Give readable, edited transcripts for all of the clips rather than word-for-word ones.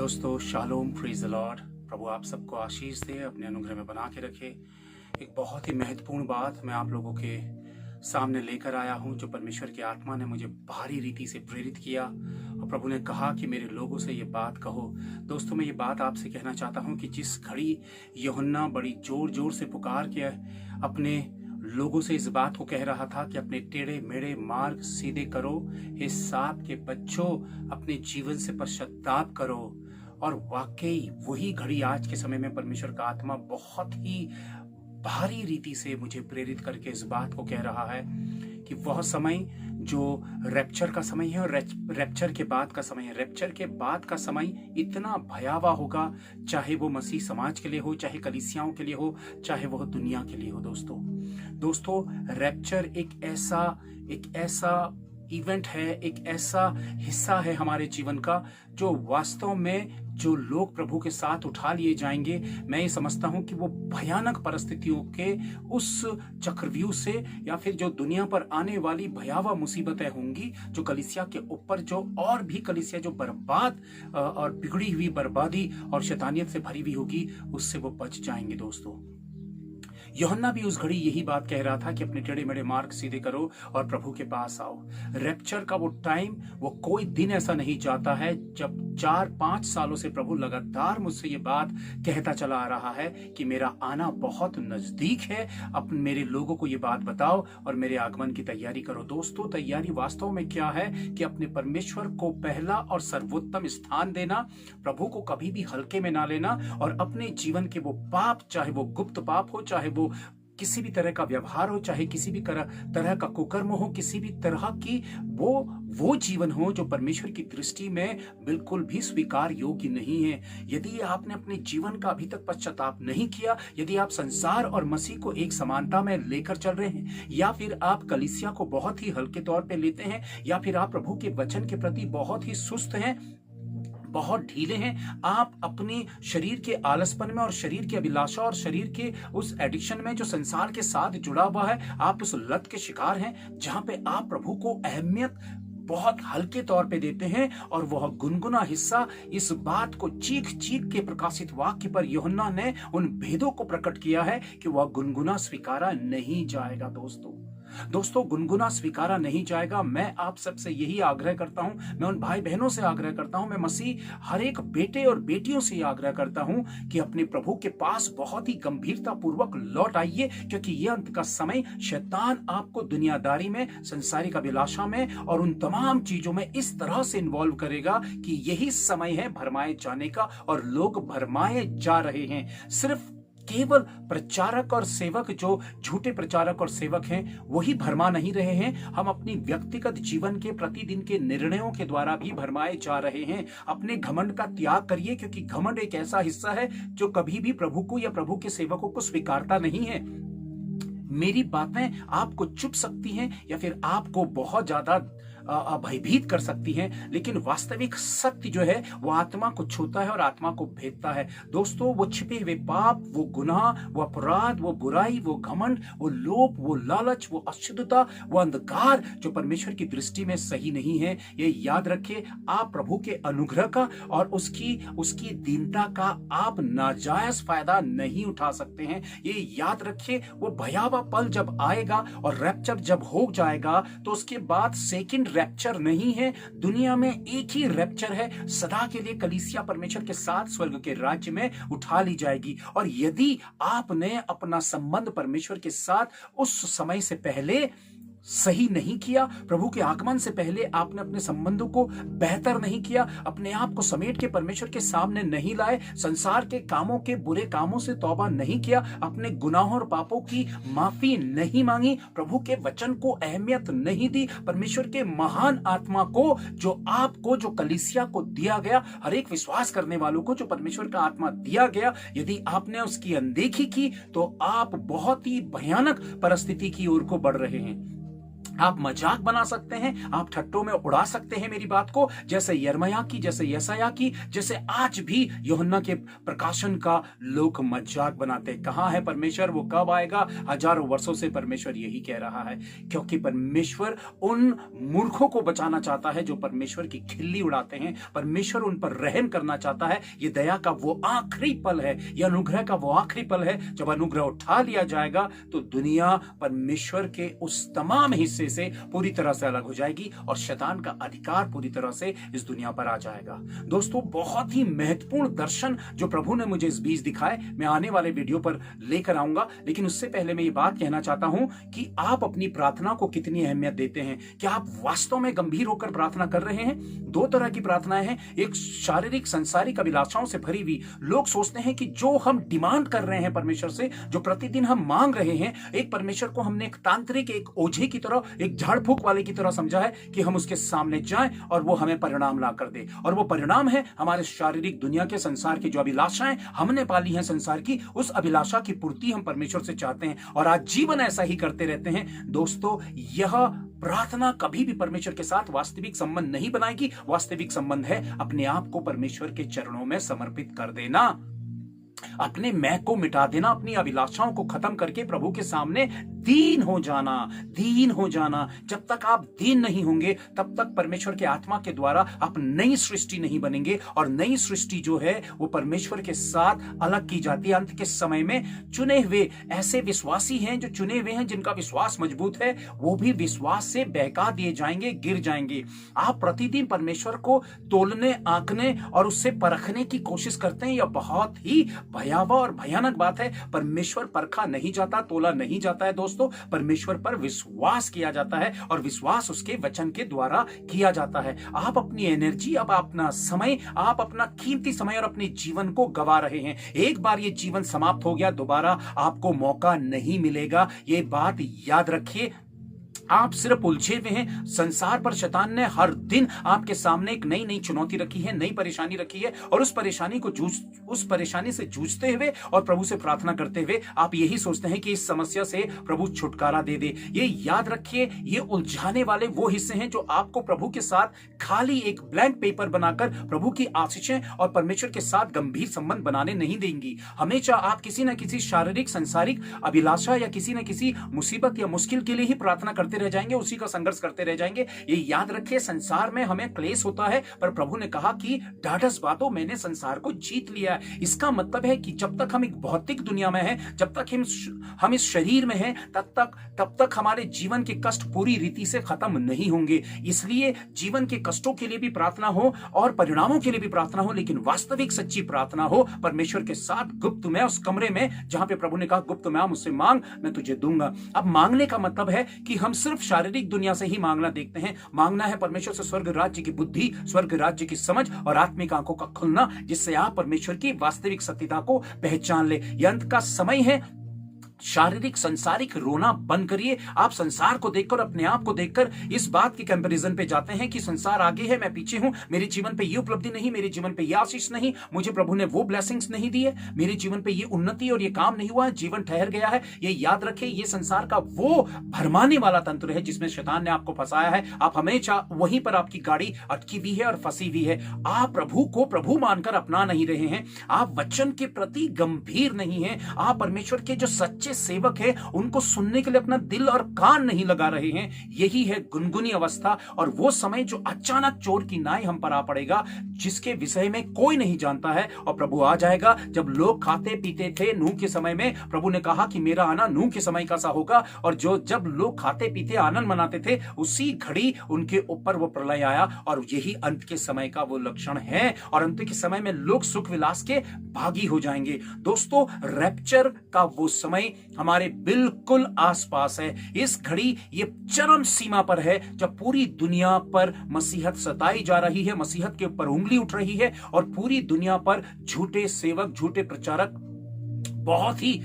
दोस्तों shalom, praise the Lord. प्रभु आप सबको आशीष दे, अपने अनुग्रह में बना के रखे। एक बहुत ही महत्वपूर्ण बात मैं आप लोगों के सामने लेकर आया हूं, जो परमेश्वर की आत्मा ने मुझे भारी रीति से प्रेरित किया और प्रभु ने कहा कि मेरे लोगों से ये बात कहो। दोस्तों, मैं ये बात आपसे कहना चाहता हूं कि जिस घड़ी यूहन्ना बड़ी जोर जोर से पुकार के अपने लोगों से इस बात को कह रहा था कि अपने टेढ़े मेढ़े मार्ग सीधे करो, हे सांप के बच्चों, अपने जीवन से पश्चाताप करो। और वाकई वही घड़ी आज के समय में परमेश्वर का आत्मा बहुत ही भारी रीति से मुझे प्रेरित करके इस बात को कह रहा है कि वह समय जो रैप्चर का समय है और रैप्चर के बाद का समय है, रैप्चर के बाद का समय इतना भयावह होगा, चाहे वो मसीह समाज के लिए हो, चाहे कलीसियाओं के लिए हो, चाहे वह दुनिया के लिए हो। दोस्तों रैप्चर एक ऐसा इवेंट है, एक ऐसा हिस्सा है हमारे जीवन का जो वास्तव में जो लोग प्रभु के साथ उठा लिए जाएंगे, मैं ये समझता हूं कि वो भयानक परिस्थितियों के उस चक्रव्यूह से या फिर जो दुनिया पर आने वाली भयावह मुसीबतें होंगी, जो कलीसिया के ऊपर जो और भी कलीसिया जो बर्बाद और बिगड़ी हुई बर्बादी और शैतानियत से भरी हुई होगी, उससे वो बच जाएंगे। दोस्तों यूहन्ना भी उस घड़ी यही बात कह रहा था कि अपने टेढ़े मेढ़े मार्ग सीधे करो और प्रभु के पास आओ। रैप्चर का वो टाइम, वो कोई दिन ऐसा नहीं जाता है जब 4-5 सालों से प्रभु लगातार मुझसे ये बात कहता चला आ रहा है कि मेरा आना बहुत नजदीक है, अपने मेरे लोगों को ये बात बताओ और मेरे आगमन की तैयारी करो। दोस्तों तैयारी वास्तव में क्या है कि अपने परमेश्वर को पहला और सर्वोत्तम स्थान देना, प्रभु को कभी भी हल्के में ना लेना और अपने जीवन के वो पाप, चाहे वो गुप्त पाप हो, चाहे वो किसी भी तरह का व्यवहार हो, चाहे किसी भी तरह का कुकर्म हो, किसी भी तरह की वो जीवन हो जो परमेश्वर की दृष्टि में बिल्कुल भी स्वीकार योग्य नहीं है। यदि आपने अपने जीवन का अभी तक पश्चाताप नहीं किया, यदि आप संसार और मसीह को एक समानता में लेकर चल रहे हैं, या फिर आप कलीसिया को बहुत ही हल्के तौर पे लेते हैं, या फिर आप प्रभु के वचन के प्रति बहुत ही सुस्त हैं, बहुत ढीले हैं, आप अपने शरीर के आलसपन में और शरीर की अभिलाषा और शरीर के उस एडिक्शन में जो संसार के साथ जुड़ा हुआ है, आप उस लत के शिकार हैं जहां पे आप प्रभु को अहमियत बहुत हल्के तौर पे देते हैं। और वह गुनगुना हिस्सा, इस बात को चीख चीख के प्रकाशित वाक्य पर यूहन्ना ने उन भेदों को प्रकट किया है कि वह गुनगुना स्वीकारा नहीं जाएगा। दोस्तों गुनगुना स्वीकारा नहीं जाएगा। मैं आप सबसे यही आग्रह करता हूं, मैं उन भाई बहनों से आग्रह करता हूं, मैं मसीह हर एक बेटे और बेटियों से आग्रह करता हूं कि अपने प्रभु के पास बहुत ही गंभीरता पूर्वक लौट आइए, क्योंकि यह अंत का समय शैतान आपको दुनियादारी में, संसारिक अभिलाषा में और उन तमाम चीजों में इस तरह से इन्वॉल्व करेगा कि यही समय है भरमाए जाने का, और लोग भरमाए जा रहे हैं। सिर्फ केवल प्रचारक और सेवक, जो झूठे प्रचारक और सेवक हैं, वही भरमा नहीं रहे हैं, हम अपनी व्यक्तिगत जीवन के प्रतिदिन के निर्णयों के द्वारा भी भरमाए जा रहे हैं। अपने घमंड का त्याग करिए, क्योंकि घमंड एक ऐसा हिस्सा है जो कभी भी प्रभु को या प्रभु के सेवकों को स्वीकारता नहीं है। मेरी बातें आपको चुप सकती हैं या फिर आपको बहुत ज्यादा भयभीत कर सकती हैं, लेकिन वास्तविक सत्य जो है वो आत्मा को छूता है और आत्मा को भेदता है। दोस्तों वो छिपे हुए पाप, वो गुनाह, वो अपराध, वो बुराई, वो घमंड, वो लोभ, वो लालच, वो अशुद्धता, वो अंधकार जो परमेश्वर की दृष्टि में सही नहीं है, ये याद रखिए। आप प्रभु के अनुग्रह का और उसकी दीनता का आप नाजायज फायदा नहीं उठा सकते हैं। ये याद रखिए, वो भयावह पल जब आएगा और रैप्चर जब हो जाएगा, तो उसके बाद सेकंड रैप्चर नहीं है, दुनिया में एक ही रैप्चर है, सदा के लिए कलीसिया परमेश्वर के साथ स्वर्ग के राज्य में उठा ली जाएगी। और यदि आपने अपना संबंध परमेश्वर के साथ उस समय से पहले सही नहीं किया, प्रभु के आगमन से पहले आपने अपने संबंधों को बेहतर नहीं किया, अपने आप को समेट के परमेश्वर के सामने नहीं लाए, संसार के कामों के बुरे कामों से तौबा नहीं किया, अपने गुनाहों और पापों की माफी नहीं मांगी, प्रभु के वचन को अहमियत नहीं दी, परमेश्वर के महान आत्मा को जो आपको, जो कलीसिया को दिया गया, हर एक विश्वास करने वालों को जो परमेश्वर का आत्मा दिया गया, यदि आपने उसकी अनदेखी की, तो आप बहुत ही भयानक परिस्थिति की ओर को बढ़ रहे हैं। आप मजाक बना सकते हैं, आप ठट्टों में उड़ा सकते हैं मेरी बात को, जैसे यिर्मयाह की, जैसे यशायाह की, जैसे आज भी यूहन्ना के प्रकाशन का लोग मजाक बनाते। कहां है परमेश्वर, वो कब आएगा? हजारों वर्षों से परमेश्वर यही कह रहा है, क्योंकि परमेश्वर उन मूर्खों को बचाना चाहता है जो परमेश्वर की खिल्ली उड़ाते हैं। परमेश्वर उन पर रहम करना चाहता है। ये दया का वो आखिरी पल है, ये अनुग्रह का वो आखिरी पल है। जब अनुग्रह उठा लिया जाएगा तो दुनिया परमेश्वर के उस तमाम हिस्से से पूरी तरह से अलग हो जाएगी और शैतान का अधिकार पूरी तरह से इस दुनिया पर आ जाएगा। दोस्तों, बहुत ही महत्वपूर्ण दर्शन जो प्रभु ने मुझे इस बीच दिखाए, मैं आने वाले वीडियो पर लेकर आऊंगा। लेकिन उससे पहले मैं ये बात कहना चाहता हूं कि आप अपनी प्रार्थना को कितनी अहमियत देते हैं। क्या आप वास्तव में गंभीर होकर प्रार्थना कर रहे हैं? दो तरह की प्रार्थनाएं हैं, एक शारीरिक सांसारिक अभिलाषाओं से भरी हुई। लोग सोचते हैं कि जो हम डिमांड कर रहे हैं परमेश्वर से, जो प्रतिदिन हम मांग रहे हैं, एक परमेश्वर को हमने एक तांत्रिक, एक ओझे की तरह, एक झाड़ फूक वाले की तरह समझा है कि हम उसके सामने जाएं और वो हमें परिणाम ला कर दे। और वो परिणाम है हमारे शारीरिक दुनिया के, संसार की जो अभिलाषाएं हमने पाली हैं संसार की, उस अभिलाषा की पूर्ति हम परमेश्वर से चाहते हैं और आज जीवन ऐसा ही करते रहते हैं। दोस्तों, यह प्रार्थना कभी भी परमेश्वर के साथ वास्तविक संबंध नहीं बनाएगी। वास्तविक संबंध है अपने आप को परमेश्वर के चरणों में समर्पित कर देना, अपने मैं को मिटा देना, अपनी अभिलाषाओं को खत्म करके प्रभु के सामने दीन हो जाना। दीन हो जाना। जब तक आप दीन नहीं होंगे तब तक परमेश्वर के आत्मा के द्वारा आप नई सृष्टि नहीं बनेंगे। और नई सृष्टि जो है वो परमेश्वर के साथ अलग की जाती है। अंत के समय में चुने हुए ऐसे विश्वासी हैं, जो चुने हुए हैं, जिनका विश्वास मजबूत है, वो भी विश्वास से बहका दिए जाएंगे, गिर जाएंगे। आप प्रतिदिन परमेश्वर को तोलने, आंकने और उससे परखने की कोशिश करते हैं। यह बहुत ही भयावह और भयानक बात है। परमेश्वर परखा नहीं जाता, तोला नहीं जाता है दोस्तों। परमेश्वर पर विश्वास किया जाता है और विश्वास उसके वचन के द्वारा किया जाता है। आप अपनी एनर्जी, आप अपना समय, आप अपना कीमती समय और अपने जीवन को गवा रहे हैं। एक बार ये जीवन समाप्त हो गया, दोबारा आपको मौका नहीं मिलेगा। ये बात याद रखिए। आप सिर्फ उलझे हुए हैं। संसार पर शैतान ने हर दिन आपके सामने एक नई नई चुनौती रखी है, नई परेशानी रखी है, और उस परेशानी से जूझते हुए और प्रभु से प्रार्थना करते हुए आप यही सोचते हैं कि इस समस्या से प्रभु छुटकारा दे दे। ये याद रखिए, ये उलझाने वाले वो हिस्से हैं जो आपको प्रभु के साथ खाली एक ब्लैंक पेपर बनाकर प्रभु की आशीषें और परमेश्वर के साथ गंभीर संबंध बनाने नहीं देंगी। हमेशा आप किसी न किसी शारीरिक, संसारिक अभिलाषा या किसी न किसी मुसीबत या मुश्किल के लिए ही प्रार्थना करते रह जाएंगे, उसी का संघर्ष करते रह जाएंगे। ये याद रखिए, संसार में हमें क्लेश होता है, पर प्रभु ने कहा कि ढाढ़स बांधो, मैंने संसार को जीत लिया है। इसका मतलब है कि जब तक हम एक भौतिक दुनिया में हैं, जब तक हम इस शरीर में हैं, तब तक हमारे जीवन के कष्ट पूरी रीति से खत्म नहीं होंगे। इसलिए जीवन के कष्टों के लिए भी प्रार्थना हो और परिणामों के लिए भी प्रार्थना हो, लेकिन वास्तविक सच्ची प्रार्थना हो परमेश्वर के साथ गुप्त में, उस कमरे में जहां पे प्रभु ने कहा गुप्त में मुझसे मांग, मैं तुझे दूंगा। अब मांगने का मतलब है कि हम सिर्फ शारीरिक दुनिया से ही मांगना देखते हैं। मांगना है परमेश्वर से स्वर्ग राज्य की बुद्धि, स्वर्ग राज्य की समझ और आत्मिक आंखों का खुलना, जिससे आप परमेश्वर की वास्तविक सत्यता को पहचान ले। यह अंत का समय है। शारीरिक, संसारिक रोना बंद करिए। आप संसार को देखकर, अपने आप को देखकर इस बात की कंपैरिजन पे जाते हैं कि संसार आगे है, मैं पीछे हूं, मेरे जीवन पे ये उपलब्धि नहीं, मेरे जीवन पे ये आशीष नहीं, मुझे प्रभु ने वो ब्लेसिंग्स नहीं दी है, मेरे जीवन पे ये उन्नति और ये काम नहीं हुआ है, जीवन ठहर गया है। ये याद रखें, ये संसार का वो भरमाने वाला तंत्र है जिसमें शैतान ने आपको फंसाया है। आप हमेशा वहीं पर, आपकी गाड़ी अटकी हुई है और फंसी हुई है। आप प्रभु को प्रभु मानकर अपना नहीं रहे हैं, आप वचन के प्रति गंभीर नहीं हैं, आप परमेश्वर के जो सच्चे सेवक है उनको सुनने के लिए अपना दिल और कान नहीं लगा रहे हैं। यही है गुनगुनी अवस्था और वो समय जो अचानक चोर की नाई हम पर आ पड़ेगा, जिसके विषय में कोई नहीं जानता है। और प्रभु आ जाएगा। जब लोग खाते पीते थे नूह के समय में, प्रभु ने कहा कि मेरा आना नूह के समय का सा होगा, और जब लोग खाते पीते आनंद मनाते थे, उसी घड़ी उनके ऊपर वो प्रलय आया। और यही अंत के समय का वो लक्षण है, और अंत के समय में लोग सुख विलास के भागी हो जाएंगे। दोस्तों, रैप्चर का वो समय हमारे बिल्कुल आसपास है। इस घड़ी ये चरम सीमा पर है जब पूरी दुनिया पर मसीहत सताई जा रही है, मसीहत के ऊपर उंगली उठ रही है और पूरी दुनिया पर झूठे सेवक, झूठे प्रचारक बहुत ही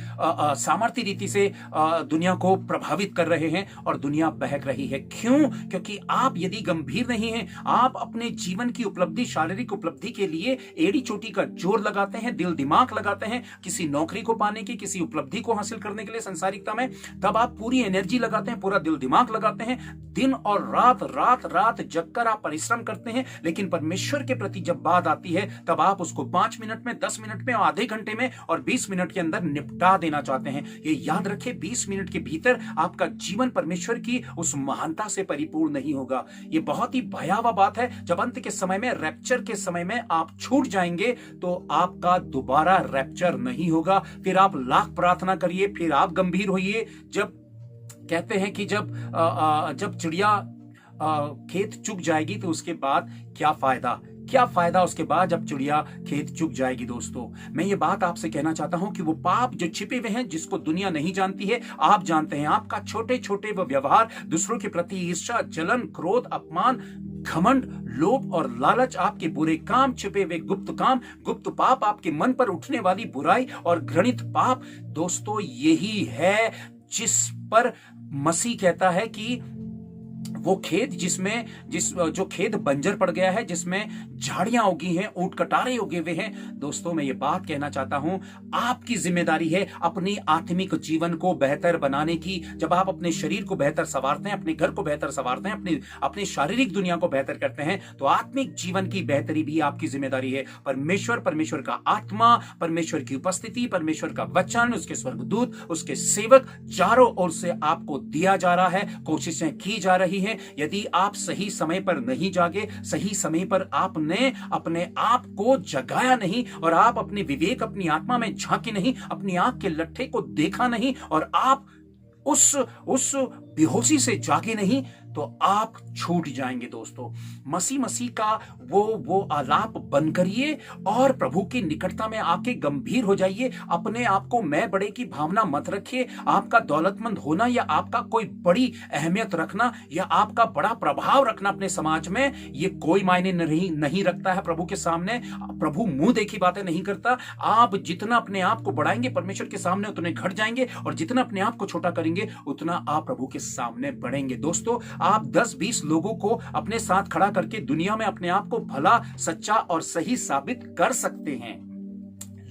सामर्थ्य रीति से दुनिया को प्रभावित कर रहे हैं और दुनिया बहक रही है। क्यों? क्योंकि आप यदि गंभीर नहीं हैं, आप अपने जीवन की उपलब्धि, शारीरिक उपलब्धि के लिए एड़ी चोटी का जोर लगाते हैं, दिल दिमाग लगाते हैं किसी नौकरी को पाने की, किसी उपलब्धि को हासिल करने के लिए संसारिकता में, तब आप पूरी एनर्जी लगाते हैं, पूरा दिल दिमाग लगाते हैं, दिन और रात रात रात जगकर आप परिश्रम करते हैं। लेकिन परमेश्वर के प्रति जब बात आती है तब आप उसको 5 मिनट में, 10 मिनट में, आधे घंटे में और 20 मिनट के अंदर निपटा देना चाहते हैं। ये याद रखें, 20 मिनट के भीतर आपका जीवन परमेश्वर की उस महानता से परिपूर्ण नहीं होगा। ये बहुत ही भयावह बात है। जब अंत के समय में, रैप्चर के समय में आप छूट जाएंगे तो आपका दोबारा रैप्चर नहीं होगा। फिर आप लाख प्रार्थना करिए, फिर आप गंभीर होइए। जब कहते हैं कि जब चिड़िया खेत चुग जाएगी तो उसके बाद क्या फायदा उसके बाद जब चिड़िया खेत चुग जाएगी। दोस्तों, मैं ये बात आपसे कहना चाहता हूं कि वो पाप जो छिपे हुए हैं, जिसको दुनिया नहीं जानती है, आप जानते हैं। आपका छोटे छोटे वो व्यवहार, दूसरों के प्रति ईर्ष्या, जलन, क्रोध, अपमान, घमंड, लोभ और लालच, आपके बुरे काम, छिपे हुए गुप्त काम, गुप्त पाप, आपके मन पर उठने वाली बुराई और घृणित पाप, दोस्तों यही है जिस पर मसीह कहता है कि वो खेत जो खेत बंजर पड़ गया है, जिसमें झाड़ियां उगी हैं, ऊंट कटारे उगे हुए हैं। दोस्तों, मैं ये बात कहना चाहता हूं, आपकी जिम्मेदारी है अपनी आत्मिक जीवन को बेहतर बनाने की। जब आप अपने शरीर को बेहतर संवारते हैं, अपने घर को बेहतर संवारते हैं, अपनी शारीरिक दुनिया को बेहतर करते हैं, तो आत्मिक जीवन की बेहतरी भी आपकी जिम्मेदारी है। परमेश्वर का आत्मा, परमेश्वर की उपस्थिति, परमेश्वर का वचन, उसके स्वर्गदूत, उसके सेवक चारों ओर से आपको दिया जा रहा है, कोशिशें की जा रही है। यदि आप सही समय पर नहीं जागे, सही समय पर आपने अपने आप को जगाया नहीं और आप अपने विवेक, अपनी आत्मा में झांके नहीं, अपनी आंख के लट्ठे को देखा नहीं और आप उस बेहोशी से जागे नहीं, तो आप छूट जाएंगे। दोस्तों, मसीह का वो आलाप बंद करिए और प्रभु की निकटता में आके गंभीर हो जाइए। अपने आप को मैं बड़े की भावना मत रखिए। आपका दौलतमंद होना या आपका कोई बड़ी अहमियत रखना या आपका बड़ा प्रभाव रखना अपने समाज में, ये कोई मायने नहीं रखता है प्रभु के सामने। प्रभु मुंह देखी बातें नहीं करता। आप जितना अपने आप को बढ़ाएंगे परमेश्वर के सामने, उतने घट जाएंगे, और जितना अपने आप को छोटा करेंगे उतना आप प्रभु के सामने बढ़ेंगे। दोस्तों, आप 10-20 लोगों को अपने साथ खड़ा करके दुनिया में अपने आप को भला, सच्चा और सही साबित कर सकते हैं,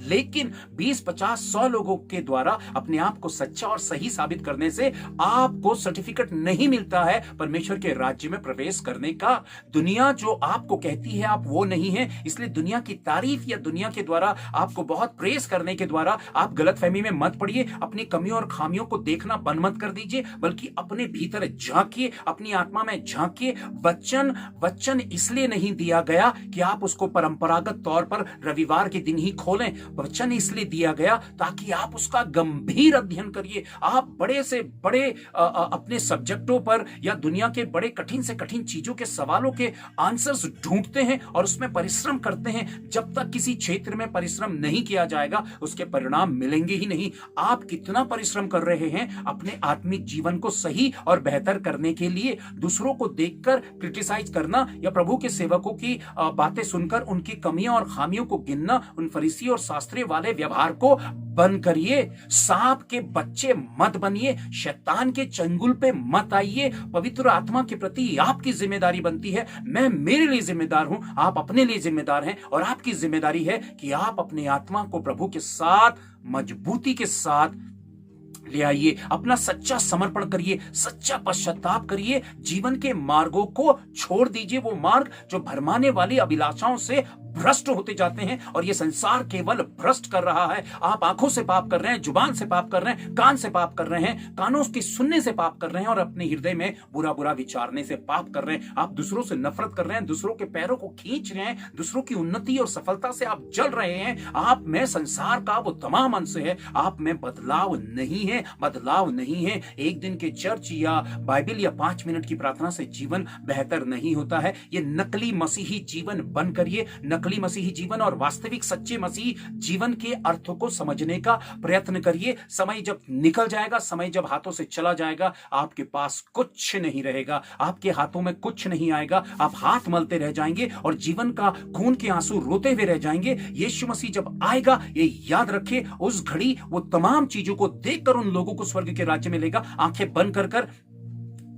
लेकिन 20-50-100 लोगों के द्वारा अपने आप को सच्चा और सही साबित करने से आपको सर्टिफिकेट नहीं मिलता है परमेश्वर के राज्य में प्रवेश करने का। दुनिया जो आपको कहती है आप वो नहीं है, इसलिए दुनिया की तारीफ या दुनिया के द्वारा आपको बहुत प्रेस करने के द्वारा आप गलतफहमी में मत पड़िए। अपनी कमियों और खामियों को देखना बंद मत कर दीजिए, बल्कि अपने भीतर झांकिए, अपनी आत्मा में झांकिए। वचन इसलिए नहीं दिया गया कि आप उसको परंपरागत तौर पर रविवार के दिन ही खोलें। वचन इसलिए दिया गया ताकि आप उसका गंभीर अध्ययन करिए। आप बड़े से बड़े अपने सब्जेक्टों पर या दुनिया के बड़े कठिन से कठिन चीजों के सवालों के आंसर्स ढूंढते हैं और उसमें परिश्रम करते हैं। जब तक किसी क्षेत्र में परिश्रम नहीं किया जाएगा, उसके परिणाम मिलेंगे ही नहीं। आप कितना परिश्रम कर रहे हैं अपने आत्मिक जीवन को सही और बेहतर करने के लिए? दूसरों को देखकर क्रिटिसाइज करना या प्रभु के सेवकों की बातें सुनकर उनकी कमियां और खामियों को गिनना, उन फरीसी और शास्त्री वाले व्यवहार को बंद करिए। सांप के बच्चे मत बनिए, शैतान के चंगुल पे मत आइए। पवित्र आत्मा के प्रति आपकी जिम्मेदारी बनती है। मैं मेरे लिए जिम्मेदार हूं, आप अपने लिए जिम्मेदार हैं, और आपकी जिम्मेदारी है कि आप अपनी आत्मा को प्रभु के साथ मजबूती के साथ ले आइए। अपना सच्चा समर्पण करिए, सच्चा पश्चाताप करिए, जीवन के मार्गों को छोड़ दीजिए, वो मार्ग जो भरमाने वाली अभिलाषाओं से भ्रष्ट होते जाते हैं, और ये संसार केवल भ्रष्ट कर रहा है। आप आंखों से पाप कर रहे हैं, जुबान से पाप कर रहे हैं, कान से पाप कर रहे हैं, कानों की सुनने से पाप कर रहे हैं, और अपने हृदय में बुरा बुरा विचारने से पाप कर रहे हैं। आप दूसरों से नफरत कर रहे हैं, दूसरों के पैरों को खींच रहे हैं, दूसरों की उन्नति और सफलता से आप जल रहे हैं। आप में संसार का वो तमाम अंश है, आप में बदलाव नहीं है। है, बदलाव नहीं है। एक दिन के चर्च या बाइबल या 5 मिनट की प्रार्थना से जीवन बेहतर नहीं होता है। ये नकली मसीही जीवन बंद करिए। नकली मसीही जीवन और वास्तविक सच्चे मसीही जीवन के अर्थों को समझने का प्रयत्न करिए। समय जब निकल जाएगा, समय जब हाथों से चला जाएगा, आपके पास कुछ नहीं रहेगा, आपके हाथों में कुछ नहीं आएगा। आप हाथ मलते रह जाएंगे और जीवन का खून के आंसू रोते हुए रह जाएंगे। यीशु मसीह जब आएगा, ये याद रखिए, उस घड़ी वो तमाम चीजों को देखकर उन लोगों को स्वर्ग के राज्य में लेगा। आंखें बंद कर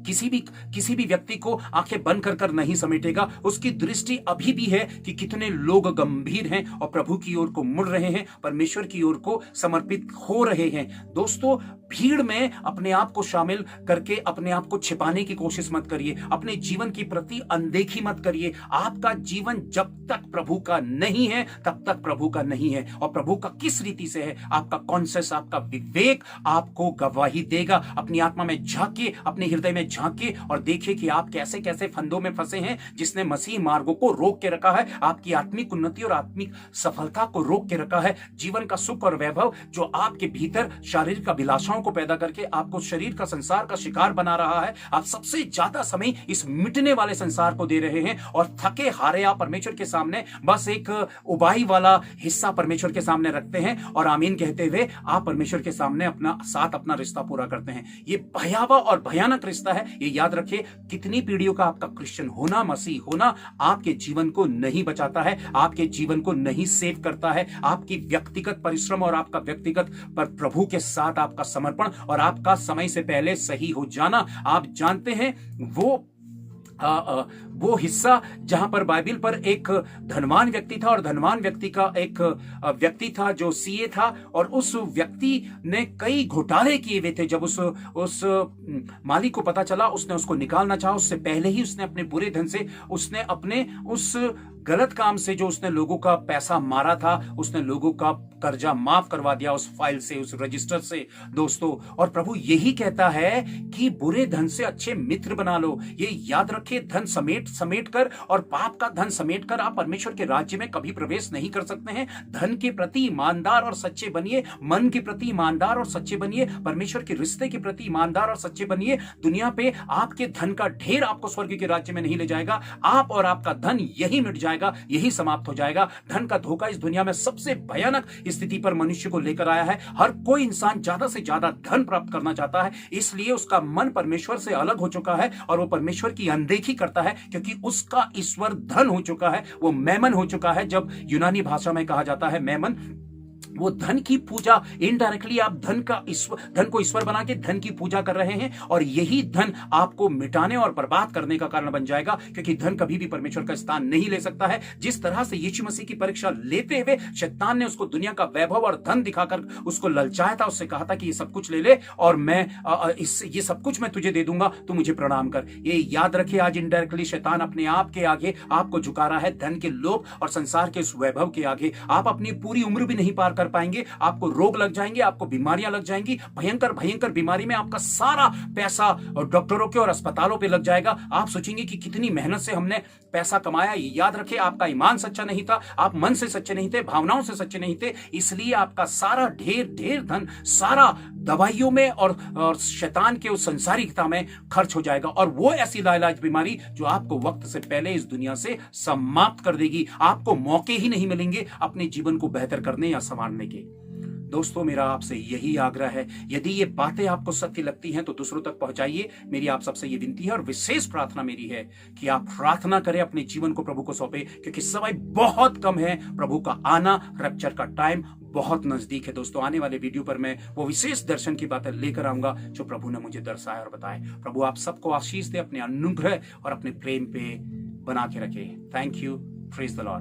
किसी भी व्यक्ति को आंखें बंद कर नहीं समेटेगा। उसकी दृष्टि अभी भी है कि कितने लोग गंभीर हैं और प्रभु की ओर को मुड़ रहे हैं, परमेश्वर की ओर को समर्पित हो रहे हैं। दोस्तों, भीड़ में अपने आप को शामिल करके अपने आप को छिपाने की कोशिश मत करिए। अपने जीवन के प्रति अनदेखी मत करिए। आपका जीवन जब तक प्रभु का नहीं है तब तक प्रभु का नहीं है। और प्रभु का किस रीति से है, आपका कॉन्शियस, आपका विवेक आपको गवाही देगा। अपनी आत्मा में झांकिए, अपने हृदय में झांकिए और देखिए कि आप कैसे कैसे फंदों में फंसे हैं जिसने मसीह मार्गों को रोक के रखा है, आपकी आत्मिक उन्नति और आत्मिक सफलता को रोक के रखा है। जीवन का सुख और वैभव जो आपके भीतर शारीरिक अभिलाषाओं को पैदा करके आपको शरीर का, संसार का शिकार बना रहा है। आप सबसे ज्यादा समय इस मिटने वाले संसार को दे रहे हैं और थके हारे आप परमेश्वर के सामने बस एक उबाई वाला हिस्सा परमेश्वर के सामने रखते हैं और आमीन कहते हुए आप परमेश्वर के सामने अपना रिश्ता पूरा करते हैं। ये भयावह और भयानक रिश्ता है। ये याद रखिए, कितनी पीढ़ियों का आपका क्रिश्चियन होना, मसीह होना आपके जीवन को नहीं बचाता है, आपके जीवन को नहीं सेव करता है। आपकी व्यक्तिगत परिश्रम और आपका व्यक्तिगत पर प्रभु के साथ आपका समर्पण और आपका समय से पहले सही हो जाना, आप जानते हैं वो हिस्सा जहां पर बाइबल पर एक धनवान व्यक्ति था और धनवान व्यक्ति का एक व्यक्ति था जो सीए था और उस व्यक्ति ने कई घोटाले किए हुए थे। जब उस मालिक को पता चला, उसने उसको निकालना चाहा। उससे पहले ही उसने अपने बुरे धन से, उसने अपने उस गलत काम से जो उसने लोगों का पैसा मारा था, उसने लोगों का कर्जा माफ करवा दिया उस फाइल से, उस रजिस्टर से। दोस्तों, और प्रभु यही कहता है कि बुरे धन से अच्छे मित्र बना लो। ये याद रखिए, धन समेट कर और पाप का धन समेट कर आप परमेश्वर के राज्य में कभी प्रवेश नहीं कर सकते हैं। धन के प्रति ईमानदार और सच्चे बनिए, मन के प्रति ईमानदार और सच्चे बनिए, परमेश्वर के रिश्ते के प्रति ईमानदार और सच्चे बनिए। दुनिया पे आपके धन का ढेर आपको स्वर्ग के राज्य में नहीं ले जाएगा। आप और आपका धन यही मिट जाएगा, यही समाप्त हो जाएगा। धन का धोखा इस दुनिया में सबसे भयानक स्थिति पर मनुष्य को लेकर आया है। हर कोई इंसान ज्यादा से ज्यादा धन प्राप्त करना चाहता है, इसलिए उसका मन परमेश्वर से अलग हो चुका है और वो परमेश्वर की अनदेखी करता है, क्योंकि उसका ईश्वर धन हो चुका है, वो मैमन हो चुका है। जब यूनानी भाषा में कहा जाता है मैमन, वो धन की पूजा, इनडायरेक्टली आप धन को ईश्वर बना के धन की पूजा कर रहे हैं और यही धन आपको मिटाने और बर्बाद करने का कारण बन जाएगा, क्योंकि धन कभी भी परमेश्वर का स्थान नहीं ले सकता है। जिस तरह से यीशु मसीह की परीक्षा लेते हुए शैतान ने उसको दुनिया का वैभव और धन दिखाकर उसको ललचाया था, उससे कहा था कि ये सब कुछ ले ले और मैं ये सब कुछ मैं तुझे दे दूंगा, तू मुझे प्रणाम कर। ये याद रखिए, आज इनडायरेक्टली शैतान अपने आप के आगे आपको झुका रहा है, धन के लोभ और संसार के उस वैभव के आगे। आप अपनी पूरी उम्र भी नहीं पार कर पाएंगे, आपको रोग लग जाएंगे, आपको बीमारियां लग जाएंगी, भयंकर बीमारी में आपका सारा पैसा और डॉक्टरों के और अस्पतालों पे लग जाएगा। आप सोचेंगे कि कितनी मेहनत से हमने पैसा कमाया। याद रखिए, आपका ईमान सच्चा नहीं था, आप मन से सच्चे नहीं थे, भावनाओं से सच्चे नहीं थे, इसलिए आपका सारा ढेर धन सारा दवाइयों में और शैतान के उस संसारिकता में खर्च हो जाएगा। और वो ऐसी लाइलाज बीमारी जो आपको वक्त से पहले इस दुनिया से समाप्त कर देगी। आपको मौके ही नहीं मिलेंगे अपने जीवन को बेहतर करने या संवारने के। दोस्तों, मेरा आपसे यही आग्रह है, यदि ये बातें आपको सत्य लगती हैं तो दूसरों तक पहुंचाइए। मेरी आप सबसे ये विनती है और विशेष प्रार्थना मेरी है कि आप प्रार्थना करें, अपने जीवन को प्रभु को सौंपे, क्योंकि समय बहुत कम है। प्रभु का आना, रैप्चर का टाइम बहुत नजदीक है। दोस्तों, आने वाले वीडियो पर मैं वो विशेष दर्शन की बातें लेकर आऊंगा जो प्रभु ने मुझे दर्शाया और बताए। प्रभु आप सबको आशीष दे, अपने अनुग्रह और अपने प्रेम पे बना के रखे। Thank you. Praise the Lord.